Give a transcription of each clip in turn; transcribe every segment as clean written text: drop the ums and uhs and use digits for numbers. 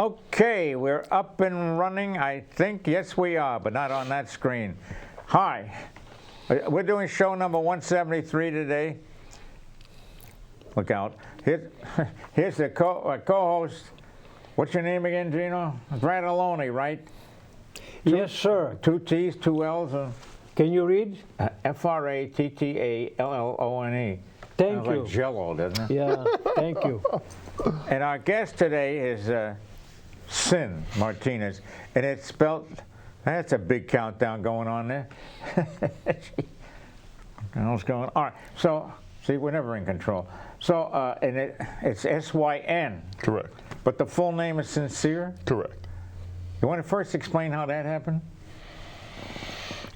Okay, we're up and running, I think. Yes, we are, but not on that screen. Hi. We're doing show number 173 today. Look out. Here's the co-host. What's your name again, Gino? Bradaloni, right? Yes, sir. 2 T's, 2 L's. Can you read? F-R-A-T-T-A-L-L-O-N-E. Thank Sounds you. like Jell-O, doesn't it? Yeah, thank you. And our guest today is Syn Martinez, and it's spelled. That's a big countdown going on there. What's going on? All right. So, see, we're never in control. So, and it's S-Y-N. Correct. But the full name is Sincere? Correct. You want to first explain how that happened?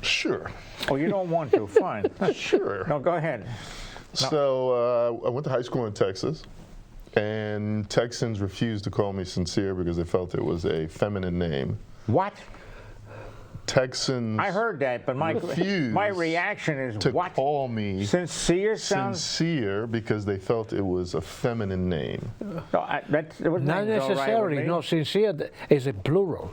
Sure. Oh, you don't want to? Fine. Sure. No, go ahead. No. So I went to high school in Texas, and Texans refused to call me Sincere because they felt it was a feminine name. What? Texans. I heard that, but my reaction is to what? Call me Sincere sounds Sincere because they felt it was a feminine name. No, Not necessarily. Right, no, sincere is a plural.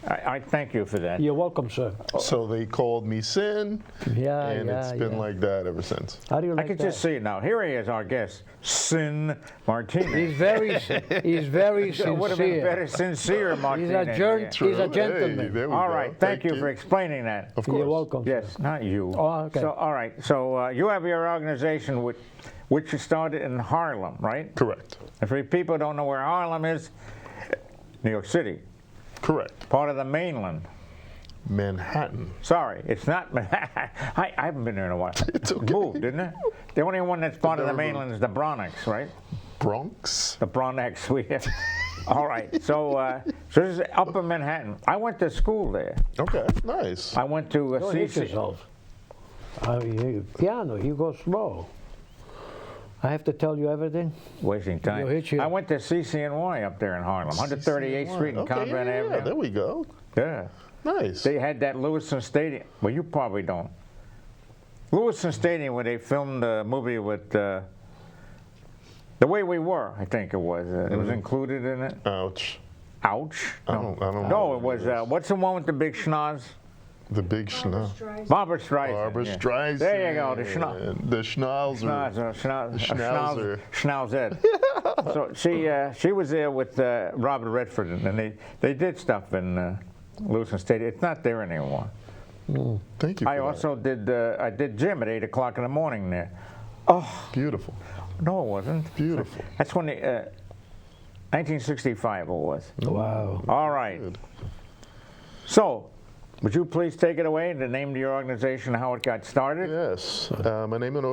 I thank you for that. You're welcome, sir. So they called me Syn, and it's been like that ever since. How do you like I can that? just see it now. Here he is, our guest, Syn Martinez. He's very sincere. Would have been better, Sincere Martinez. He's a gentleman. Hey, there we All go. right, thank you for explaining that. Of course. You're welcome. Yes, not you. Oh, okay. So, all right. So you have your organization, which you started in Harlem, right? Correct. And for people who don't know where Harlem is, New York City. Correct. Part of the mainland. Manhattan. Sorry, it's not Manhattan. I haven't been there in a while. It's okay. Moved, didn't it? The only one that's part of the mainland is the Bronx, right? Bronx? The Bronx. All right. So this is Upper Manhattan. I went to school there. Okay, nice. I went to Don't hit CC. yourself. Piano, you go slow. I have to tell you everything? Wasting time. You'll hit you. I went to CCNY up there in Harlem, 138th Street and Okay, Convent yeah, Avenue. there we go. Yeah. Nice. They had that Lewiston Stadium. Well, you probably don't. Lewiston Stadium, where they filmed the movie with The Way We Were, I think it was. It was included in it. Ouch. Ouch. I don't know. No, it was, what's the one with the big schnoz? The big schnoz. Barbara Streisand. Barbara yeah. Streisand. There you go, the schnoz. The schnauzer. Schnauzer. Schnauzette. So she was there with Robert Redford, and they did stuff in Lewiston Stadium. It's not there anymore. Thank you for I that. also did gym at 8 o'clock in the morning there. Oh, Beautiful. no, it wasn't. Beautiful. That's when 1965 it was. Wow. All right. Good. So, would you please take it away, the name of your organization, how it got started? Yes. My name and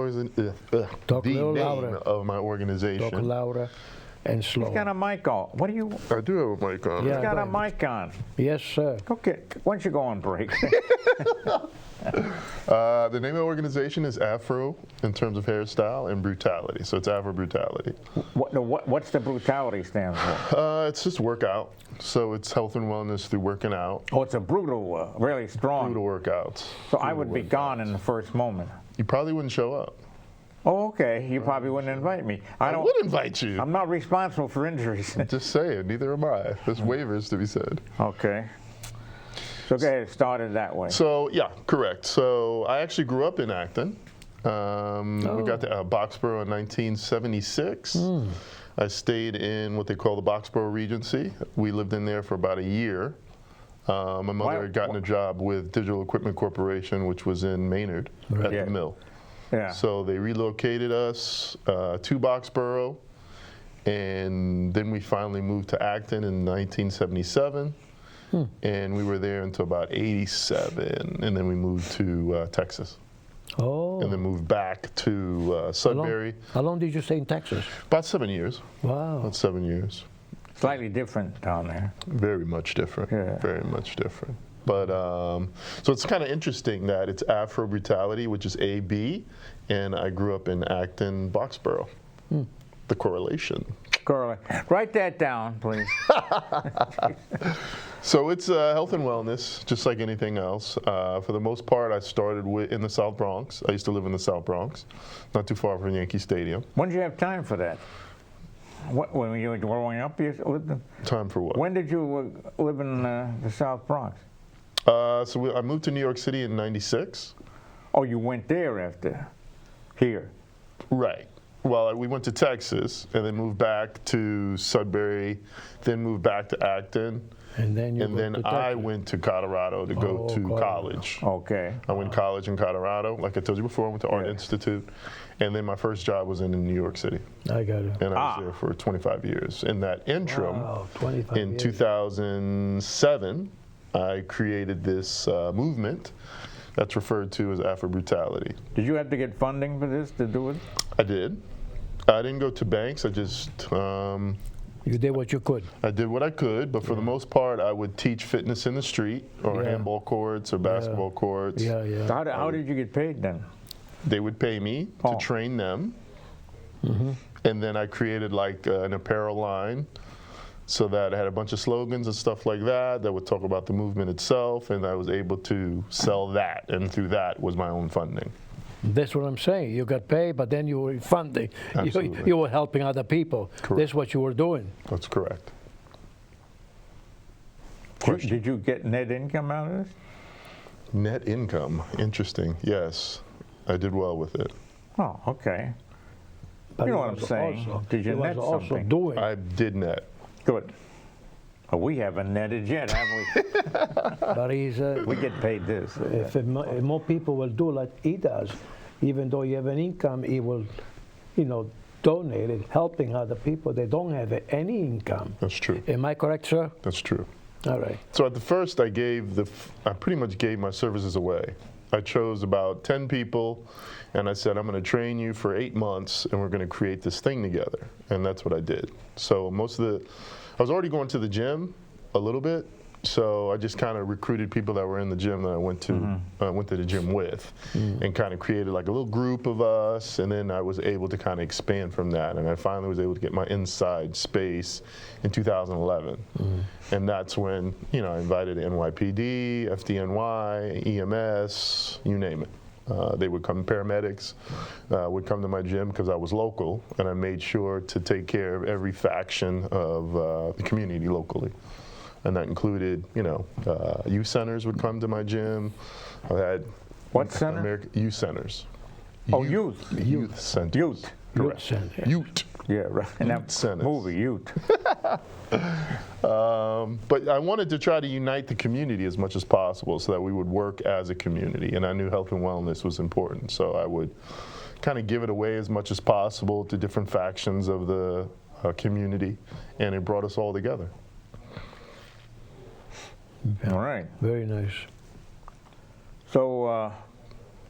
Talk a the little name louder. of my organization. Talk louder and slow. He's got a mic on. What do you? I do have a mic on. Yeah. He's got a go mic on. Yes, sir. Okay, why don't you go on break? The name of the organization is Afro in terms of hairstyle and brutality. So it's AfroBrutality. What's the brutality stand for? It's just workout. So it's health and wellness through working out. Oh, it's a brutal, really strong. Brutal workouts. So I would be gone in the first moment. You probably wouldn't show up. Oh, okay. You probably wouldn't invite me. I would invite you. I'm not responsible for injuries. Just saying, neither am I. There's waivers to be said. Okay. So go ahead, started that way. So, yeah, correct. So I actually grew up in Acton. We got to Boxborough in 1976. I stayed in what they call the Boxborough Regency. We lived in there for about a year. My mother had gotten a job with Digital Equipment Corporation, which was in Maynard at the mill. Yeah. So they relocated us to Boxborough, and then we finally moved to Acton in 1977. And we were there until about 87, and then we moved to Texas. Oh. And then moved back to Sudbury. How long did you stay in Texas? About 7 years. Wow. About 7 years. Slightly different down there. Very much different. Yeah. Very much different. But so it's kind of interesting that it's AfroBrutality, which is AB, and I grew up in Acton, Boxborough. The correlation. Write that down, please. So it's health and wellness, just like anything else. For the most part, I started in the South Bronx. I used to live in the South Bronx, not too far from Yankee Stadium. When did you have time for that? When you were growing up, you lived in, Time for what? when did you live in the South Bronx? I moved to New York City in '96. Oh, you went there after here. Right. Well, we went to Texas and then moved back to Sudbury, then moved back to Acton, And then I went to Colorado to go to Colorado. college. Okay. I went to college in Colorado. Like I told you before, I went to Art Institute. And then my first job was in New York City. I got it. And I was there for 25 years. In that interim, Wow, 25 in years. 2007, I created this movement that's referred to as AfroBrutality. Did you have to get funding for this to do it? I did. I didn't go to banks. I just You did what you could. I did what I could, but for the most part, I would teach fitness in the street or Yeah. handball courts or basketball courts. Yeah, yeah. So how did you get paid then? They would pay me to Oh. train them. And then I created like an apparel line so that I had a bunch of slogans and stuff like that that would talk about the movement itself, and I was able to sell that, and through that was my own funding. That's what I'm saying. You got paid, but then you were funding. Absolutely. You were helping other people. Correct. That's what you were doing. That's correct. Did you get net income out of this? Net income, interesting. Yes, I did well with it. Oh, okay. But You know it what I'm was saying. also- Did you it was net also something? doing. I did net. Good. Well, we haven't netted yet, have we? But he's, We get paid this. if more people will do like he does, even though you have an income, he will, donate it, helping other people. They don't have any income. That's true. Am I correct, sir? That's true. All right. So at the first, I pretty much gave my services away. I chose about 10 people, and I said, I'm going to train you for 8 months, and we're going to create this thing together. And that's what I did. So I was already going to the gym a little bit, so I just kind of recruited people that were in the gym that I went to the gym with, and kind of created like a little group of us, and then I was able to kind of expand from that, and I finally was able to get my inside space in 2011. And that's when, I invited NYPD, FDNY, EMS, you name it. They would come, paramedics would come to my gym because I was local, and I made sure to take care of every faction of the community locally. And that included, youth centers would come to my gym. I had What center? Youth centers. Oh, youth. Youth centers. Youth. Correct. Center. Youth. Yeah, right. And that centers. movie, Youth. But I wanted to try to unite the community as much as possible so that we would work as a community. And I knew health and wellness was important. So I would kind of give it away as much as possible to different factions of the community. And it brought us all together. All right. Very nice. So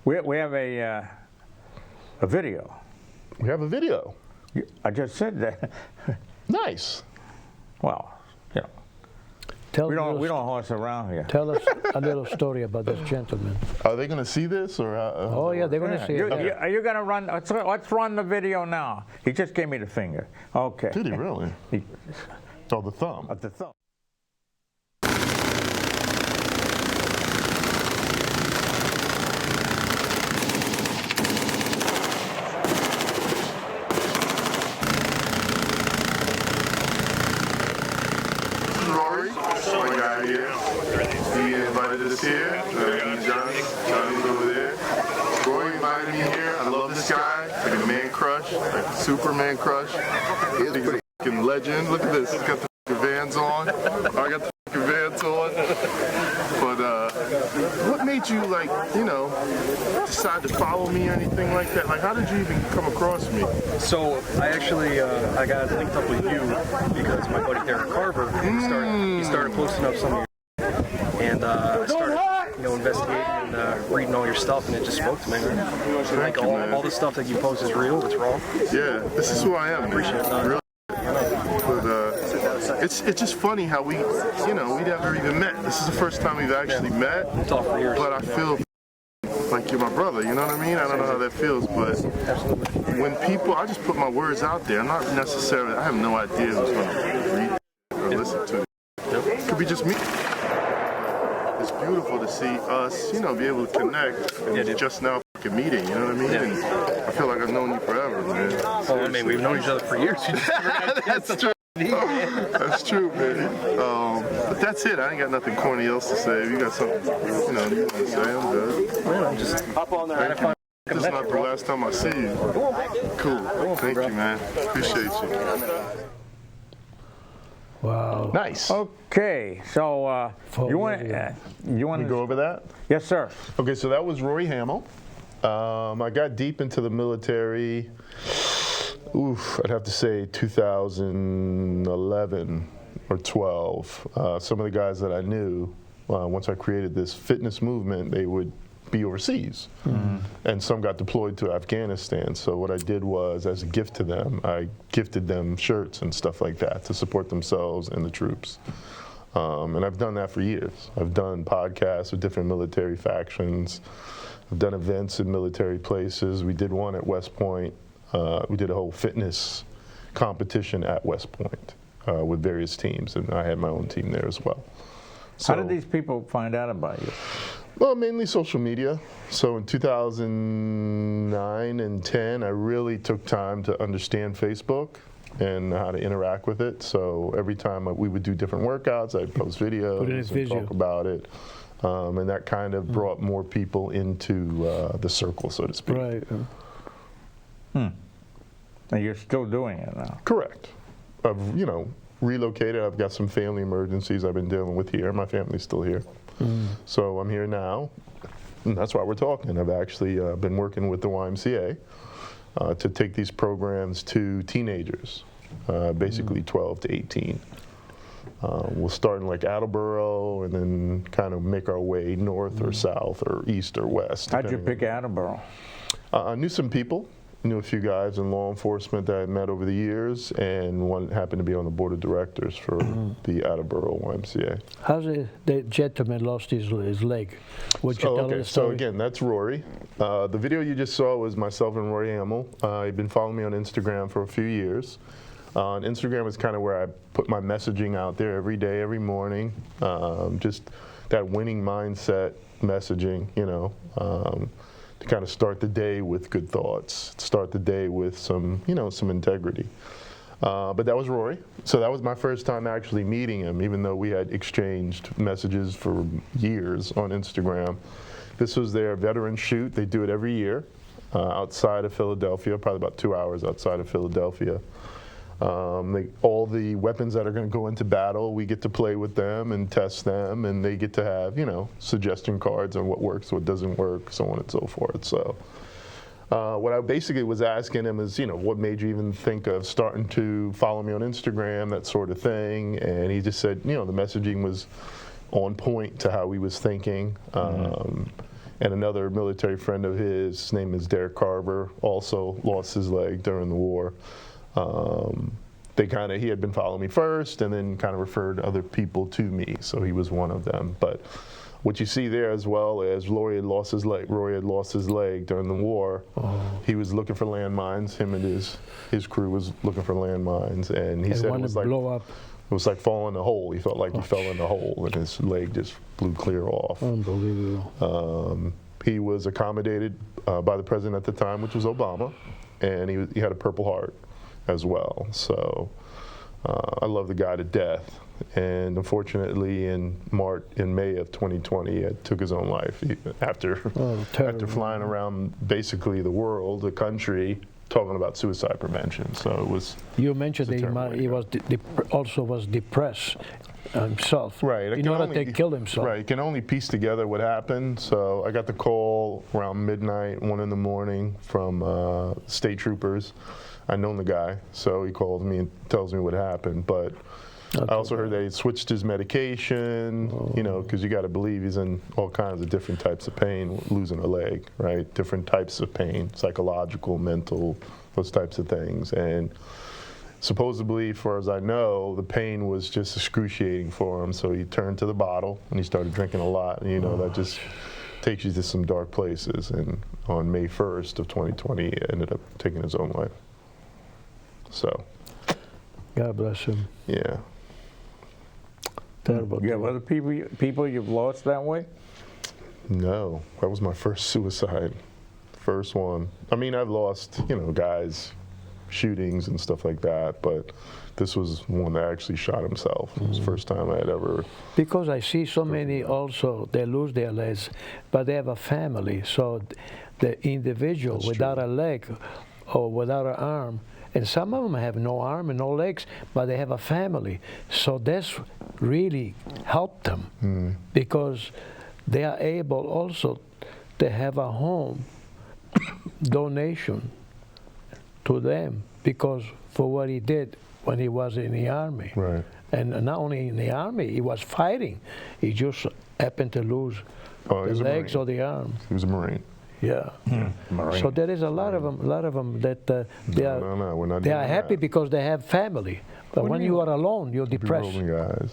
we have a video. We have a video. I just said that. Nice. Well, Tell we don't us- horse around here. Tell us a little story about this gentleman. Are they going to see this? Or Oh, yeah, they're going to see it. Are you going to run? Let's run the video now. He just gave me the finger. Okay. Did he really? Oh, the thumb. At the thumb. Rory, my guy here. He invited us here. Johnny's over there. Rory invited me here. I love this guy. Like a man crush, like a Superman crush. He's a fucking legend. Look at this. He's got the fucking Vans on. I got the fucking Vans on. But what made you decide to follow me or anything like that? Like, how did you even come across me? So I actually I got linked up with you because my buddy Derek Carver he started posting up some of your and I started investigating and reading all your stuff, and it just spoke to me. Like all the stuff that you post is real, it's raw. Yeah, this is who I am. Appreciate it. Really. But it's just funny how we never even met. This is the first time we've actually met. We've talked for years. But I feel like you're my brother, you know what I mean? I don't know how that feels, but when I just put my words out there. I'm not necessarily, I have no idea who's going to read or listen to it. It could be just me. It's beautiful to see us, be able to connect and just now fucking meeting, you know what I mean? And I feel like I've known you forever, man. Well, I mean, we've known each other for years. You just never got a chance to true. That's true, man. But that's it. I ain't got nothing corny else to say. If you got something, you know, you want to say, I'm good. Man, I'm just hop on there. This is not the last time I see you. Cool. Thank you, man. Appreciate you. Wow. Nice. Okay, so you want We go over that? Yes, sir. Okay, so that was Rory Hamill. I got deep into the military, I'd have to say 2011 or 12. Some of the guys that I knew, once I created this fitness movement, they would be overseas. And some got deployed to Afghanistan. So what I did was, as a gift to them, I gifted them shirts and stuff like that to support themselves and the troops. And I've done that for years. I've done podcasts with different military factions. I've done events in military places. We did one at West Point. We did a whole fitness competition at West Point with various teams, and I had my own team there as well. So, how did these people find out about you? well, mainly social media. So in 2009 and 10, I really took time to understand Facebook and how to interact with it. So every time we would do different workouts, I'd post videos and talk about it. And that kind of brought more people into the circle, so to speak. Right. And you're still doing it now? Correct. I've, relocated. I've got some family emergencies I've been dealing with here. My family's still here. So I'm here now, and that's why we're talking. I've actually been working with the YMCA to take these programs to teenagers, basically 12 to 18. We'll start in like Attleboro and then kind of make our way north or south or east or west. How'd you pick Attleboro? I knew some people. Knew a few guys in law enforcement that I met over the years, and one happened to be on the board of directors for the Attleboro YMCA. How's the gentleman lost his leg? Would you tell the story? So again, that's Rory. The video you just saw was myself and Rory Hamill. He'd been following me on Instagram for a few years. On Instagram is kind of where I put my messaging out there every day, every morning. Just that winning mindset messaging, to kind of start the day with good thoughts, start the day with some, some integrity. But that was Rory. So that was my first time actually meeting him, even though we had exchanged messages for years on Instagram. This was their veteran shoot. They do it every year outside of Philadelphia, probably about 2 hours outside of Philadelphia. All the weapons that are going to go into battle, we get to play with them and test them, and they get to have, suggestion cards on what works, what doesn't work, so on and so forth. So what I basically was asking him is, what made you even think of starting to follow me on Instagram, that sort of thing? And he just said, the messaging was on point to how he was thinking. And another military friend of his name is Derek Carver, also lost his leg during the war. He had been following me first and then kind of referred other people to me, so he was one of them. But what you see there, as well as Rory had lost his leg during the war. He was looking for landmines. Him and his crew was looking for landmines, and he said it was like blow up. It was like falling in a hole. He felt like he fell in a hole, and his leg just blew clear off. Unbelievable. He was accommodated by the president at the time, which was Obama, and he had a Purple Heart as well. So I love the guy to death. And unfortunately, in May of 2020, he took his own life after flying around basically the world, the country, talking about suicide prevention. So it was. You mentioned that he was also was depressed himself. Right. In order to kill himself. Right. You can only piece together what happened. So I got the call around midnight, 1 in the morning, from state troopers. I known the guy, so he calls me and tells me what happened. But I also heard that he switched his medication, because you got to believe he's in all kinds of different types of pain, losing a leg, right? Different types of pain, psychological, mental, those types of things. And supposedly, as far as I know, the pain was just excruciating for him. So he turned to the bottle and he started drinking a lot. And that just takes you to some dark places. And on May 1st of 2020, he ended up taking his own life. So. God bless him. Yeah. Terrible. You have other people you've lost that way? No, that was my first suicide. First one. I mean, I've lost, guys shootings and stuff like that, but this was one that actually shot himself. It was the first time I had ever. Because I see so many also, they lose their legs, but they have a family. So the individual without a leg or without an arm, and some of them have no arm and no legs, but they have a family. So this really helped them because they are able also to have a home donation to them because for what he did when he was in the army. Right. And not only in the army, he was fighting. He just happened to lose Oh, he the was a legs Marine. or the arm. He was a Marine. Yeah. Marine. So there is a lot of them that they are No, we're not they doing are happy that. because they have family. But What when do you you- are alone, you're Be depressed. rolling guys.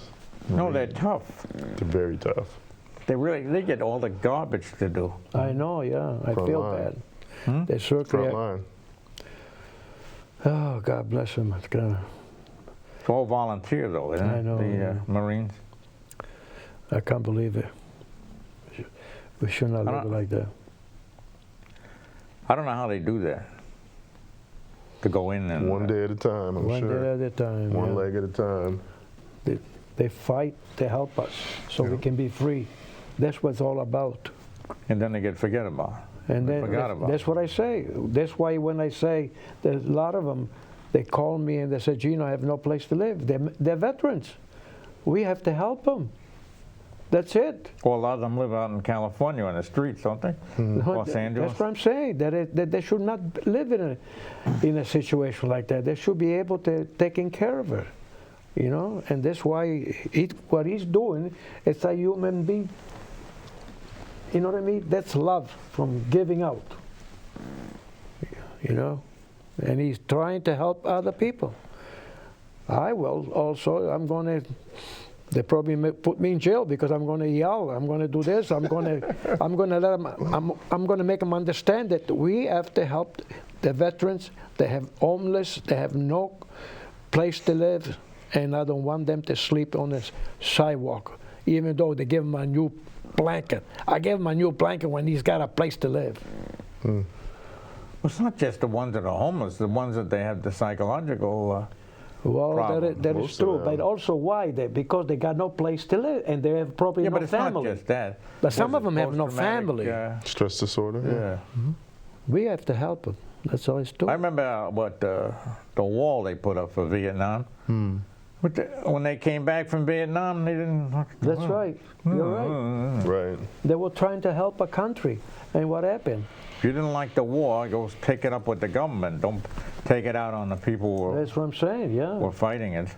No, they're tough. They're very tough. They get all the garbage to do. I know, yeah. I Front feel line. bad. They Front certainly. line. Oh, God bless them. It's gonna, It's all volunteer, though, isn't it? I know, The yeah. Marines. I can't believe it. We should not I live don't- like that. I don't know how they do that. To go in and One day at a time, I'm One sure. day at a time. One yeah. leg at a time. They fight to help us so we can be free. That's what it's all about. and then they get forget about it. And They then forgot about that's it. what I say. That's why when I say there's a lot of them, they call me and they say, Gino, I have no place to live. They're veterans. We have to help them. That's it. Well, a lot of them live out in California on the streets, don't they? Los Angeles. That's what I'm saying. That they should not live in a situation like that. They should be able to taking care of it, you know. And that's why what he's doing. It's a human being. You know what I mean? That's love from giving out. You know, and he's trying to help other people. I will also. I'm going to. They probably put me in jail because I'm going to yell. I'm going to do this. I'm going to let them. I'm going to make them understand that we have to help the veterans. They have homeless. They have no place to live, and I don't want them to sleep on the sidewalk, even though they give them a new blanket. I gave him a new blanket when he's got a place to live. Well, it's not just the ones that are homeless, the ones that they have the psychological. Well, Problem. that is Most of true, them. but also why? Because they got no place to live, and they have probably Yeah, no but it's family. not just that. But some Was of it them have no post-traumatic, family. Stress disorder. Yeah. We have to help them. That's all it's doing. I remember the wall they put up for Vietnam. When they came back from Vietnam, they didn't. That's right. You're right. Right. They were trying to help a country, and what happened? If you didn't like the war, go take it up with the government. Don't take it out on the people who That's what I'm saying. Yeah, were fighting it.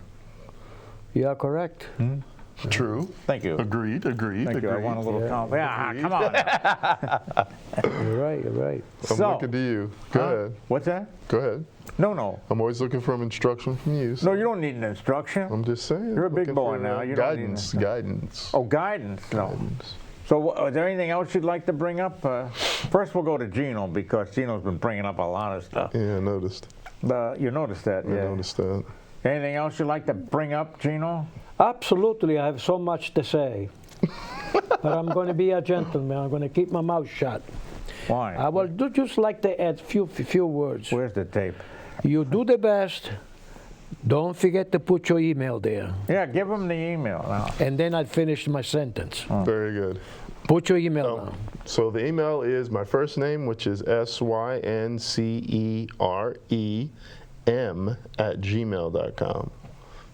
you are correct. True. Thank you. Agreed. Agreed. Thank you. I agreed. want a little Yeah. Yeah, come on. Now. You're right. You're right. I'm So- looking to you. Go ahead. What's that? Go ahead. No. I'm always looking for instruction from you. so No, you don't need an instruction. I'm just saying. You're a big looking boy for, now, you don't need guidance. an- Guidance. Oh, guidance. No. So, is there anything else you'd like to bring up? First, we'll go to Gino because Gino's been bringing up a lot of stuff. Yeah, I noticed. You noticed that, I yeah. noticed that. Anything else you'd like to bring up, Gino? Absolutely, I have so much to say, but I'm going to be a gentleman. I'm going to keep my mouth shut. Why? I will just like to add few words. Where's the tape? You do the best. Don't forget to put your email there. Yeah, give him the email now. And then I'd finish my sentence. Very good. Put your email Oh, down. so the email is my first name, which is syncerem@gmail.com.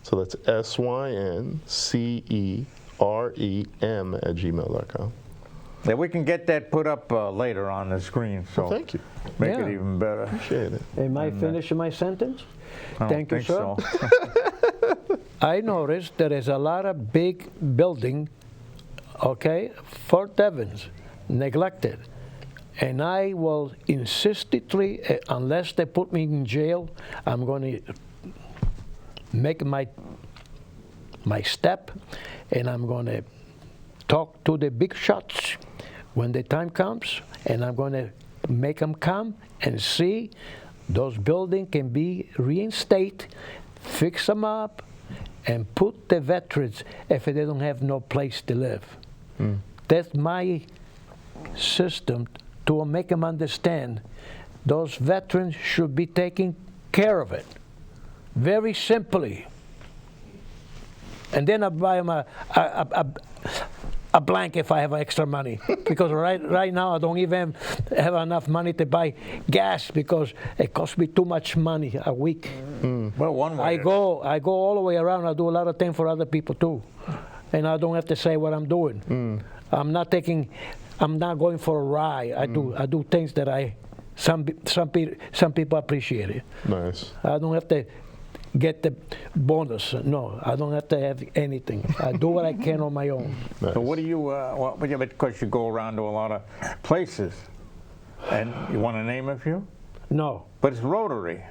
So that's syncerem@gmail.com. Yeah, we can get that put up later on the screen, so Well, thank you. make Yeah. it even better. Appreciate it. Am I finishing my sentence? I don't Thank you, think sir. so. I noticed there is a lot of big building, okay, Fort Evans, neglected. And I will insistently, unless they put me in jail, I'm going to make my step, and I'm going to talk to the big shots when the time comes, and I'm going to make them come and see those buildings can be reinstated, fix them up, and put the veterans if they don't have no place to live. That's my system to make them understand those veterans should be taken care of it, very simply. And then I buy them a blanket if I have extra money, because right now I don't even have enough money to buy gas because it costs me too much money a week. Well, one way. I go all the way around. I do a lot of things for other people too, and I don't have to say what I'm doing. I'm not going for a ride. I do things that some people appreciate it. Nice. I don't have to get the bonus. No, I don't have to have anything. I do what I can on my own. Nice. So what do you, because you go around to a lot of places, and you want to name a few? No. But it's Rotary.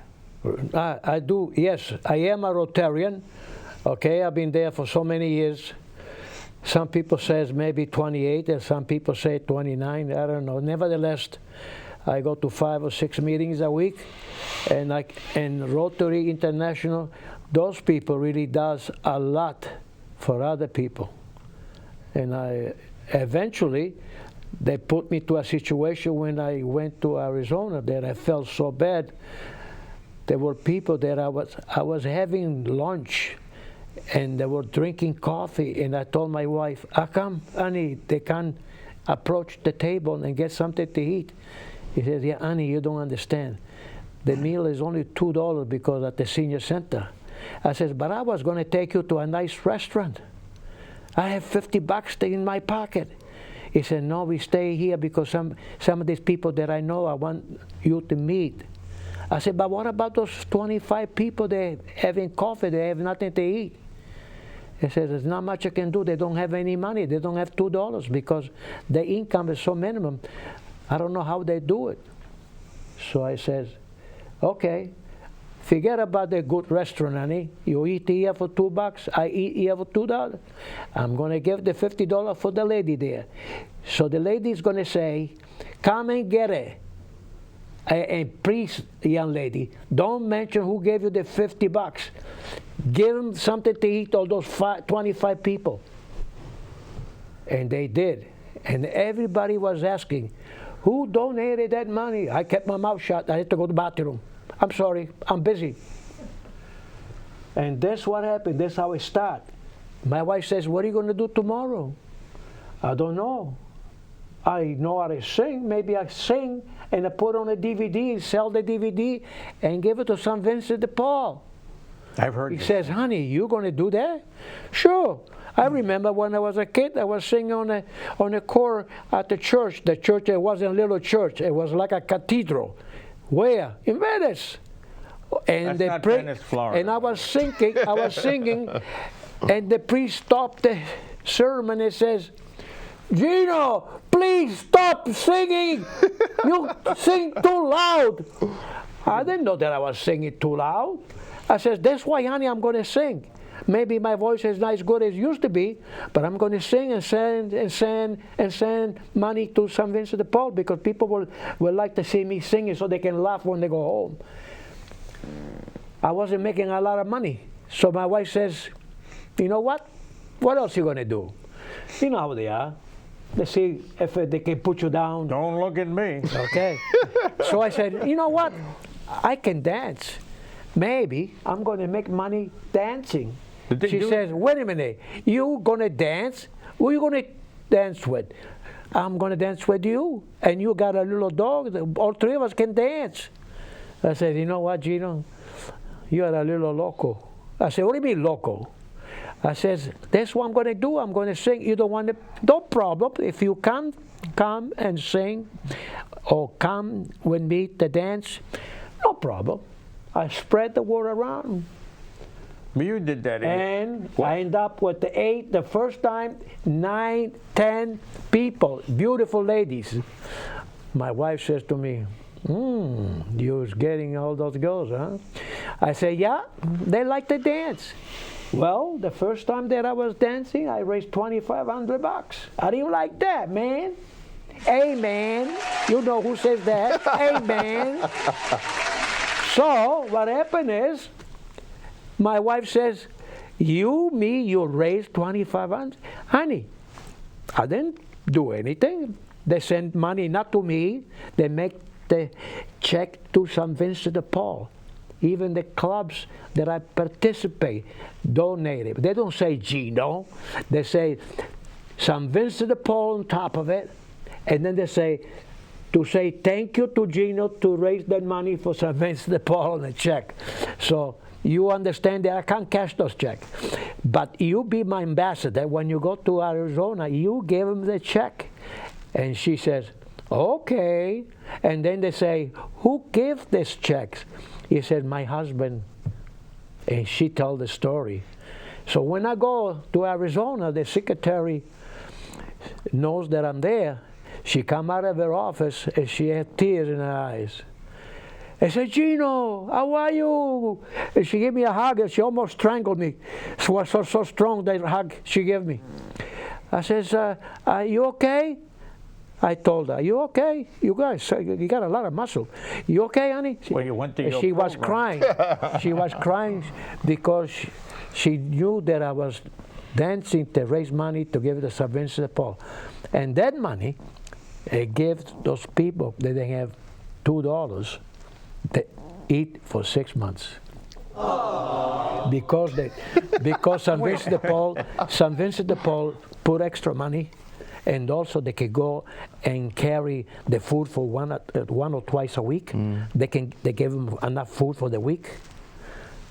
I do, yes. I am a Rotarian. Okay, I've been there for so many years. Some people says maybe 28, and some people say 29. I don't know. Nevertheless, I go to 5 or 6 meetings a week, and Rotary International, those people really does a lot for other people. And eventually, they put me to a situation when I went to Arizona that I felt so bad. There were people that I was having lunch, and they were drinking coffee, and I told my wife, how come, honey, they can't approach the table and get something to eat? He says, yeah, honey, you don't understand. The meal is only $2 because at the senior center. I says, but I was going to take you to a nice restaurant. I have $50 in my pocket. He said, no, we stay here because some of these people that I know, I want you to meet. I said, but what about those 25 people that having coffee, they have nothing to eat? He says, there's not much I can do. They don't have any money. They don't have $2 because their income is so minimum. I don't know how they do it. So I says, okay, forget about the good restaurant, honey. You eat here for $2, I eat here for $2. I'm going to give the $50 for the lady there. So the lady is going to say, come and get it. And please, young lady, don't mention who gave you the $50. Give them something to eat, all those 25 people. And they did. And everybody was asking, who donated that money? I kept my mouth shut. I had to go to the bathroom. I'm sorry, I'm busy. And that's what happened. That's how it started. My wife says, what are you going to do tomorrow? I don't know. I know how to sing. Maybe I sing and I put on a DVD, sell the DVD, and give it to St. Vincent de Paul. I've heard He this. says, honey, you going to do that? Sure. I remember when I was a kid, I was singing on a choir at the church. The church, it wasn't a little church. It was like a cathedral. Where? In Venice. And That's not Venice, Florida. And I was singing, and the priest stopped the sermon and says, Gino, please stop singing. You sing too loud. I didn't know that I was singing too loud. I said, that's why, honey, I'm going to sing. Maybe my voice is not as good as it used to be, but I'm going to sing and send money to St. Vincent de Paul because people will like to see me singing so they can laugh when they go home. I wasn't making a lot of money. So my wife says, you know what? What else are you going to do? You know how they are. They see if they can put you down. Don't look at me. Okay. So I said, you know what? I can dance. Maybe I'm going to make money dancing. She says, wait a minute. You going to dance? Who are you going to dance with? I'm going to dance with you. And you got a little dog. All three of us can dance. I said, you know what, Gino? You are a little loco. I said, what do you mean loco? I says, that's what I'm going to do. I'm going to sing. You don't want to, no problem. If you come and sing or come with me to dance, no problem. I spread the word around. But you did that. And I end up with the first time, 9, 10 people, beautiful ladies. My wife says to me, you're getting all those girls, huh? I say, yeah, they like to dance. Well, the first time that I was dancing, I raised $2,500. I didn't like that, man. Amen. You know who says that. Amen. So what happened is, my wife says, you raised $2,500. Honey, I didn't do anything. They send money not to me. They make the check to St. Vincent de Paul. even the clubs that I participate donated. They don't say Gino. They say St. Vincent de Paul on top of it, and then they say to say thank you to Gino to raise that money for St. Vincent de Paul on a check. So you understand that I can't cash those checks. But you be my ambassador. When you go to Arizona, you give him the check. And she says, okay. And then they say, who gave these checks? He said, my husband. And she told the story. So when I go to Arizona, the secretary knows that I'm there. She come out of her office and she had tears in her eyes. I said, Gino, how are you? And she gave me a hug and she almost strangled me. It was so strong, that hug she gave me. I says, are you okay? I told her, you okay? You guys, you got a lot of muscle. You okay, honey? Well, you went to your She was program. crying. She was crying because she knew that I was dancing to raise money to give it to St. Vincent de Paul. And that money, I gave those people that they have $2 to eat for 6 months. Because St. Vincent de Paul put extra money, and also they can go and carry the food for one or twice a week. They give them enough food for the week.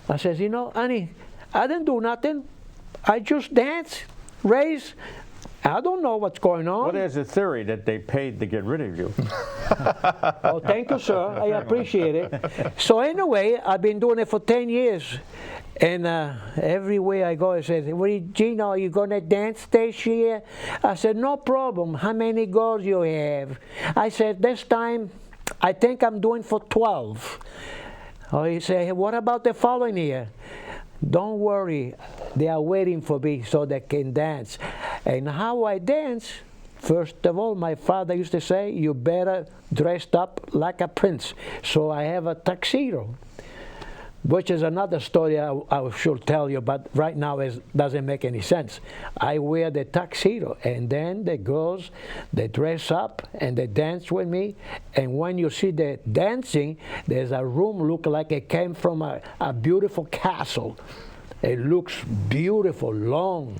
I says, you know, honey, I didn't do nothing. I just dance, raise. I don't know what's going on. Well, there's a theory that they paid to get rid of you. Oh, thank you, sir. I appreciate it. So anyway, I've been doing it for 10 years. And everywhere I go, I said, Gino, are you going to dance this year? I said, no problem. How many girls you have? I said, this time, I think I'm doing for 12. Oh, he said, hey, what about the following year? Don't worry, they are waiting for me so they can dance. And how I dance, first of all, my father used to say, you better dress up like a prince. So I have a tuxedo, which is another story I should tell you, but right now it doesn't make any sense. I wear the tuxedo, and then the girls, they dress up and they dance with me. And when you see the dancing, there's a room look like it came from a beautiful castle. It looks beautiful, long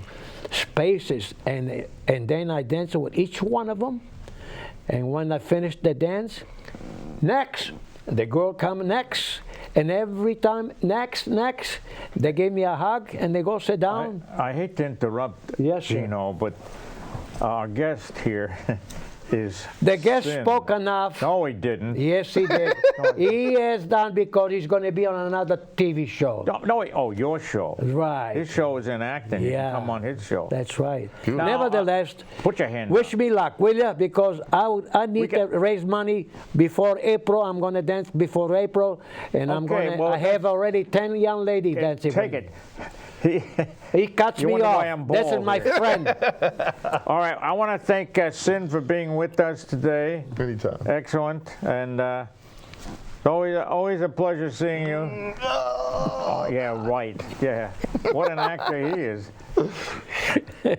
spaces, and then I dance with each one of them. And when I finish the dance, next, the girl come next. And every time, next, they give me a hug and they go sit down. I hate to interrupt, Yes, Gino, but our guest here is The guest Syn. spoke enough. No, he didn't. Yes, he did. He has done because he's going to be on another TV show. Oh, your show. Right. His show is in Acton. You Yeah. can come on his show. That's right. Now, Nevertheless, put your hand wish down. me luck, will you? Because I need to raise money before April. I'm going to dance before April, and I'm Okay, going to. well, I have already 10 young ladies dancing. Take with me. it. He cuts You me wonder off. why I'm This is bald my here. friend. All right, I want to thank Syn for being with us today. Anytime. Excellent, and it's always a pleasure seeing you. Oh, yeah, right. Yeah, what an actor he is.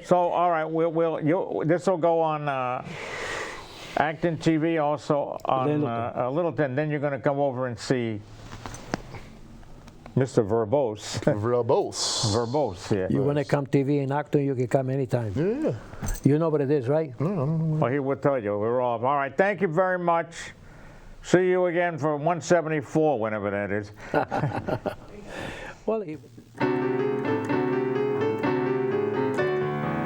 So, all right, this will go on Acton TV, also on Littleton. Then you're going to come over and see Mr. Verbose. Verbose, yeah. You want to come TV in Acton, you can come anytime. Yeah. You know what it is, right? Well, he will tell you. We're off. All right, thank you very much. See you again for 174, whenever that is. Well,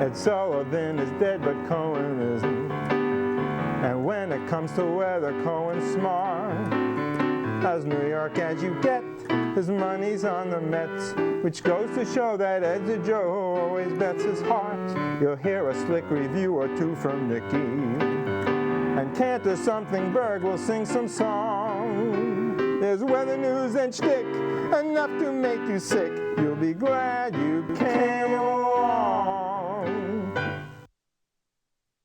Ed Sullivan is dead, but Cohen isn't. And when it comes to weather, Cohen's smart. As New York as you get, his money's on the Mets, which goes to show that Ed's a Joe who always bets his heart. You'll hear a slick review or two from Nicky. And Cantor Something Berg will sing some song. There's weather news and shtick, enough to make you sick. You'll be glad you came along.